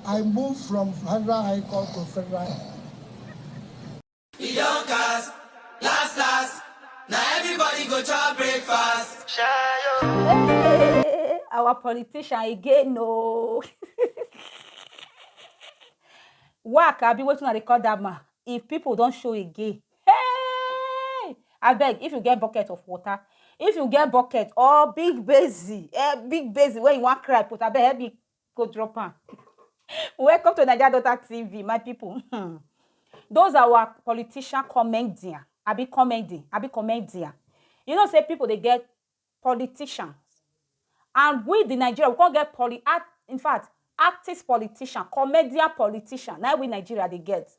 I moved from Federal High Court to Federal. We don't cast, last. Now everybody go to breakfast. Hey, our politician again, no. Wike, I be waiting to record that man. If people don't show again, hey, I beg, if you get bucket of water, if you get bucket or big basin, when you want cry, put I beg, help me go drop on. Welcome to Naija Daughter TV, my people. Those are our politician comedian. I be comedian. You know, say people they get politicians, and we the Nigeria we can't get in fact, artist politician, comedian politician. Now we Nigeria they get.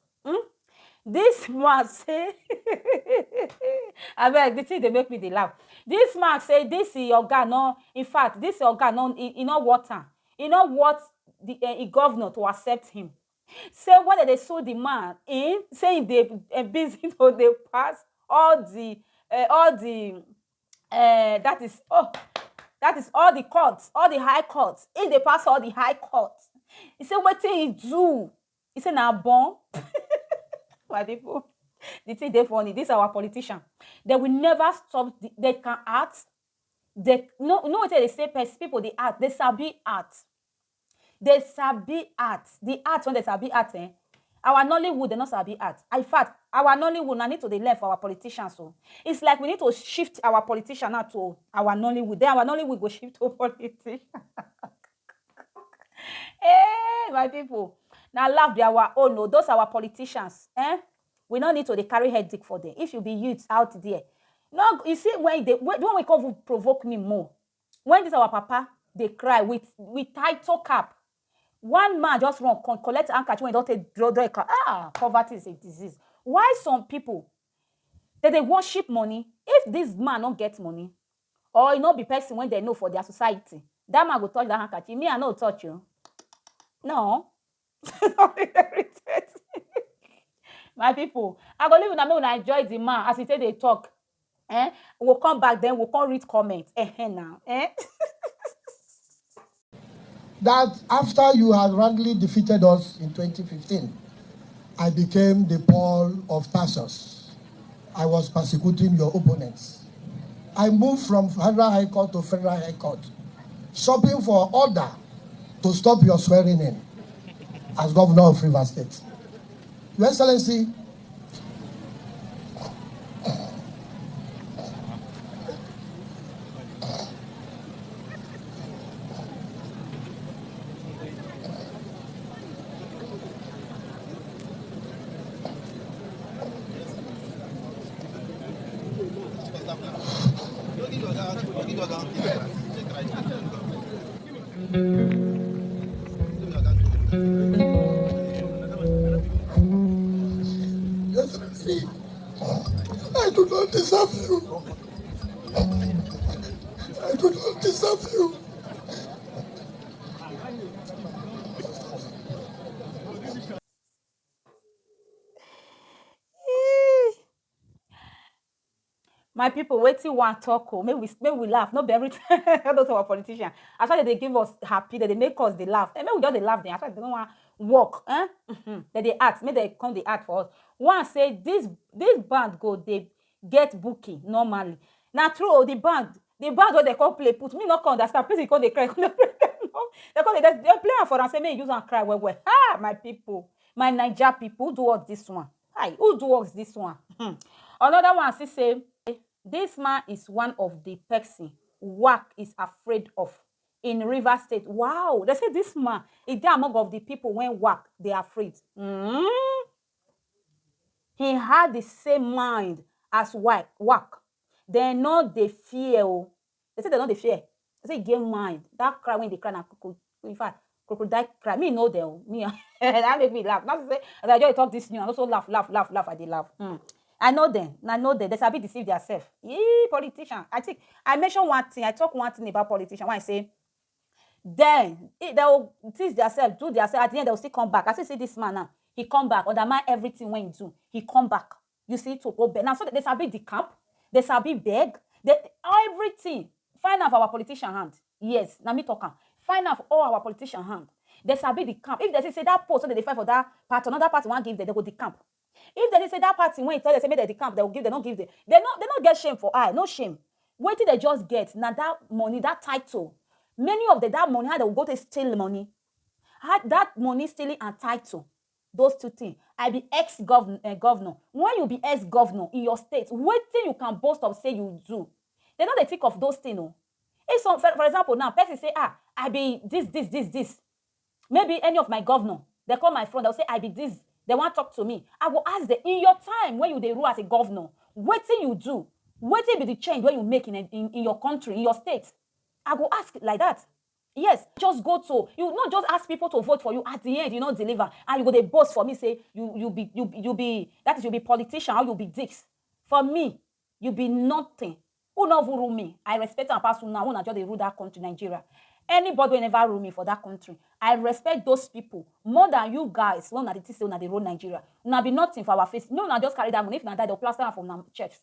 This man say, I beg, the thing they make me they laugh. This man say, this is your guy, no. In fact, this is your guy, no. You know what? You know what? The governor to accept him. Say when they saw the man in saying they busy to they pass all the that is all the courts, all the high courts. If they pass all the high courts, he said, what thing he do? He said, now bon. My people, the thing they funny. This is our politician. They will never stop. They can act. They no what they say. People they act. They sabi art. They sabi art. The art when they sabi art. Our Nollywood they not sabi art. In fact, our Nollywood I need to the left for our politicians. So it's like we need to shift our politician now to our Nollywood. Then our Nollywood go shift to politician. Hey, my people. Now laugh they our own. No, those are our politicians. We don't need to carry headache for them. If you be youths out there. No, you see when we come provoke me more. When this our papa, they cry with title cap. One man just run collect handkerchief when they don't draw a car. Poverty is a disease. Why some people they worship money? If this man don't get money, or you know be person when they know for their society, that man go touch that handkerchief. Me, I no touch you. No. My people, I go live when I enjoy the man as he say they talk. We'll come back then, we'll come read comments. Now. That after you had roundly defeated us in 2015, I became the Paul of Tarsus. I was persecuting your opponents. I moved from Federal High Court to Federal High Court, shopping for order to stop your swearing in as governor of Rivers State. Your Excellency, I do not deserve you. I do not deserve you. My people, waiting one talk. Maybe we laugh. Not every time. Those our politicians. As why they give us happy, that they make us they laugh. And maybe we just they laugh. Then as why they don't want work. That they act. Maybe they come they act for us. One say this band go they get booking normally. Now true the band where they call play put me not understand. Please call they cry. They play for us. Say me use and cry well. My people, my Naija people, who do us this one? Hi, who do us this one? Another one say. This man is one of the person Wike is afraid of in River State. Wow, they say this man is there among of the people when Wike they are afraid. He had the same mind as Wike. They know they fear. They say they know they fear. They say game mind. That cry when they cry now. In fact, crocodile cry. Me know them. Me that make me laugh. Not to say as I just talk this new. I also laugh. I did laugh. I know them. They sabi deceive themselves. Politician. I think I mentioned one thing. I talk one thing about politician. When I say, then they will teach themselves, do themselves. At the end, they will still come back. I see this man now. He come back. Undermine everything when he do. He come back. You see, to go back. Now, so they sabi the camp. They sabi beg. Everything. Find out our politician hand. Yes. Now me talking. Find out all our politician hand. They sabi the camp. If they say that post, so they fight for that part, another party won't give them, they go the camp. If they say that party when you tell them say make the camp, they will give, they don't give them. They not get shame for eye, no shame. Wait till they just get now that money, that title. Many of that money, how they will go to steal money. Had that money stealing and title. Those two things. I be ex-governor. When you be ex-governor in your state, what thing you can boast of say you do? They don't think of those things. No. If some, for example, now person say, I be this. Maybe any of my governor, they call my friend, they'll say, I be this. They want to talk to me. I will ask them, in your time when you rule as a governor, what thing you do? What thing be the change when you make in your country, in your state? I will ask like that. Yes, just go to, you not just ask people to vote for you. At the end, you not deliver. And you go they boast for me, say, you be politician, or you be dicks. For me, you be nothing. Who not rule me? I respect and pass now. Who not just they rule that country, Nigeria. Anybody will never rule me for that country. I respect those people more than you guys. When they say they rule Nigeria, now be nothing for our face. No, now just carry that money. If not die, they'll plaster from our chest.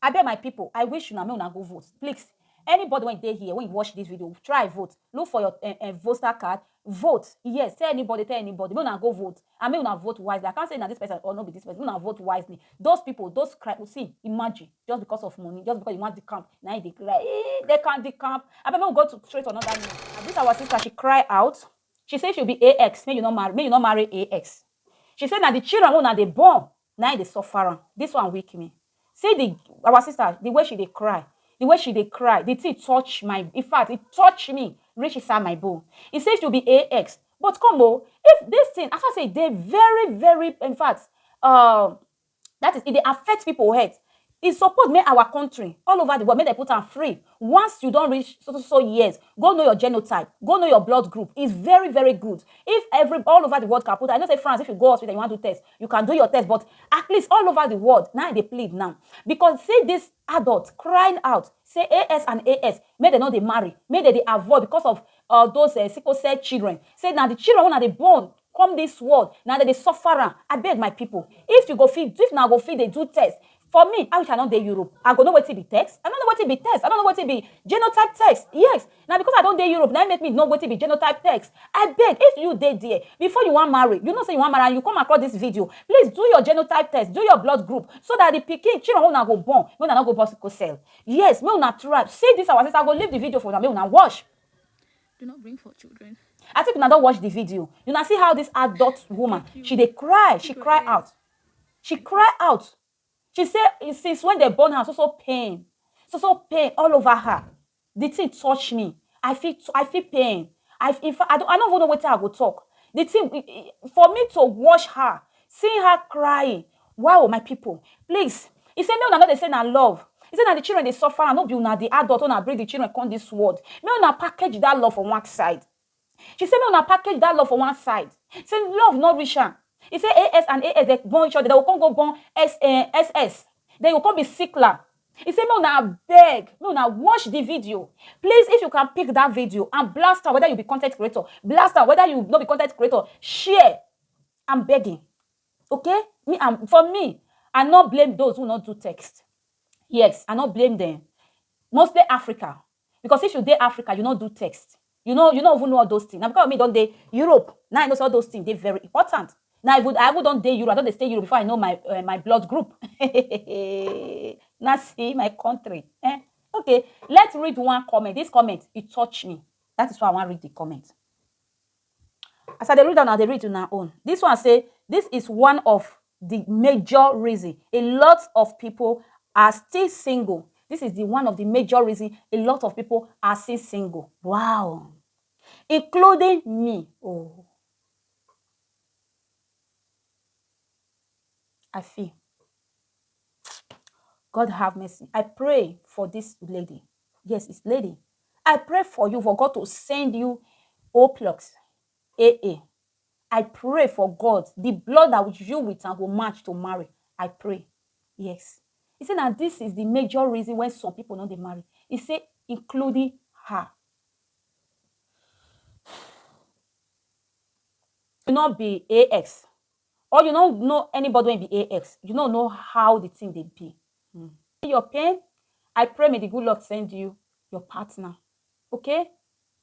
I beg my people. I wish you now go vote, please. Anybody when they here, when you watch this video, try vote. Look for your voter card. Vote. Yes, tell anybody. May not go vote. I may not vote wisely. I can't say that this person or not be this person. May not vote wisely. Those people, those cry. See, imagine just because of money, just because you want the camp. Now they cry. They can't the camp. I may go to straight to another news. And this our sister, she cry out. She said she'll be AX. May you not marry AX. She said that the children when they born, now they suffer. This one weak me. See our sister, the way she cry. The way she cry, the thing touch in fact, it touched me, reach inside my bone. It says to be AX. But come on, if this thing, as I say, they very, very, in fact, that is, it they affect people's heads. It support make our country all over the world, make they put them free. Once you don't reach so years, go know your genotype, go know your blood group. It's very, very good. If all over the world can put, I know say France, if you go hospital, you want to test, you can do your test, but at least all over the world, now they plead now. Because say this adult crying out, say AS and AS, may they not they marry, may they avoid because of those sickle cell children. Say now the children when they born, come this world, now that they suffer. I beg my people, if now go feed, they do test. For me, I wish I not dey Europe. I go know what it be text. I don't know what it be text. I don't know what it be genotype text. Yes. Now because I don't dey Europe, now make me know what it be genotype text. I beg, if you dey there, before you want marry, you know say you want marry and you come across this video, please do your genotype test, do your blood group, so that the pikin children will not go born, will not go sickle cell. Yes, may not try. See this our sister, I go leave the video for them, may not watch. Do not bring for children. I think you don't watch the video. You now see how this adult woman, she dey cry, she cry out. She cry out. She said, since when they born her, so pain pain all over her. The thing touch me. I feel pain. I don't even know what I go talk. The thing for me to watch her, seeing her crying. Wow, my people, please. He said, me una they say na love. He said that the children they suffer, and not be una the adult una bring the children come this world. Me una package that love on one side. She said, me una package that love on one side. Say love not reach her. He said AS and AS, they born each other. They will come go born SS. They will come be sickler. He said, me una beg, me una watch the video. Please, if you can pick that video and blast her, whether you be content creator, blast her, whether you not be content creator, share. I'm begging. Okay? For me, I not blame those who not do text. Yes, I not blame them. Mostly Africa. Because if you date Africa, you not do text. You don't even know all those things. Now, because of me, don't date Europe. Now I know all those things. They're very important. Now, I would don't date Europe. I don't stay Europe before I know my blood group. Now, see my country. Okay, let's read one comment. This comment, it touched me. That is why I want to read the comment. As I read down, they read on our own. This one say, this is one of the major reasons a lot of people are still single. This is one of the major reasons a lot of people are still single. Wow. Including me. Oh. I feel. God have mercy. I pray for this lady. Yes, it's lady. I pray for you, for God to send you O+, AA. I pray for God, the blood that which you with and will match to marry. I pray. Yes. He said that this is the major reason when some people don't they marry. He said, including her. You not be AX. Or you don't know anybody when be AX. You don't know how the thing they be. Your pain, I pray may the good Lord send you your partner. Okay?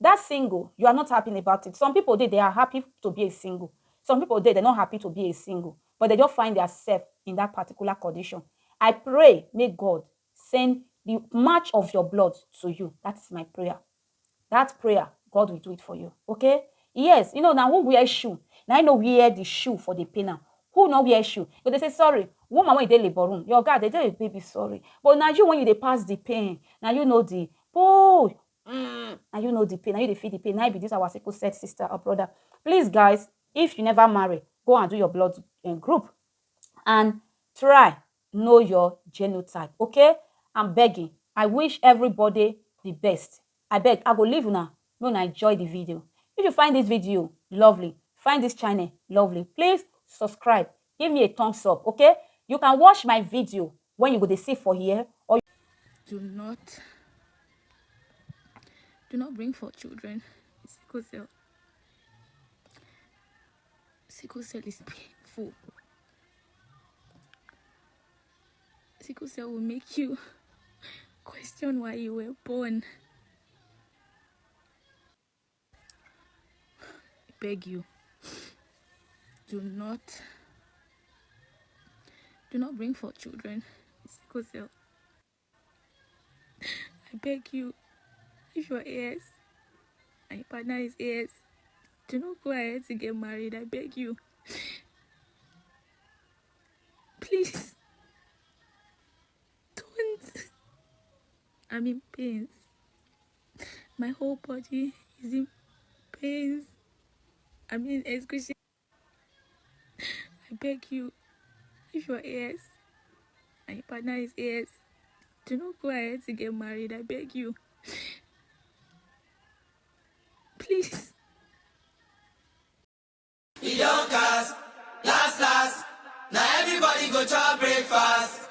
That single, you are not happy about it. Some people they are happy to be a single. Some people they're not happy to be a single, but they just find themselves in that particular condition. I pray, may God send the match of your blood to you. That's my prayer. That prayer, God will do it for you. Okay? Yes, now who wear shoe? Now I know wear the shoe for the pain now. Who not wear shoe? But they say, sorry, woman when they labor room, your God, they tell you, baby, sorry. But now you when they pass the pain, now you know the, oh, now you know the pain, now you feel the pain. Now be this our sickle set sister or brother. Please, guys, if you never marry, go and do your blood group and try know your genotype. Okay? I'm begging. I wish everybody the best. I beg, I go leave now. No, I enjoy the video. If you find this video lovely, find this channel lovely, please subscribe. Give me a thumbs up, okay? You can watch my video when you go to see for here, or Do not bring for children. Sickle cell. Sickle cell is painful. Sickle cell will make you question why you were born. I beg you. Do not bring for children. Sickle cell. I beg you. If your AS and your partner is AS, do not go ahead to get married. I beg you. Please. Don't. I'm in pains. My whole body is in pains. I'm in excruciating. I beg you. If your AS and your partner is AS, do not go ahead to get married. I beg you. Please. We don't cast, last, last. Now everybody go to breakfast.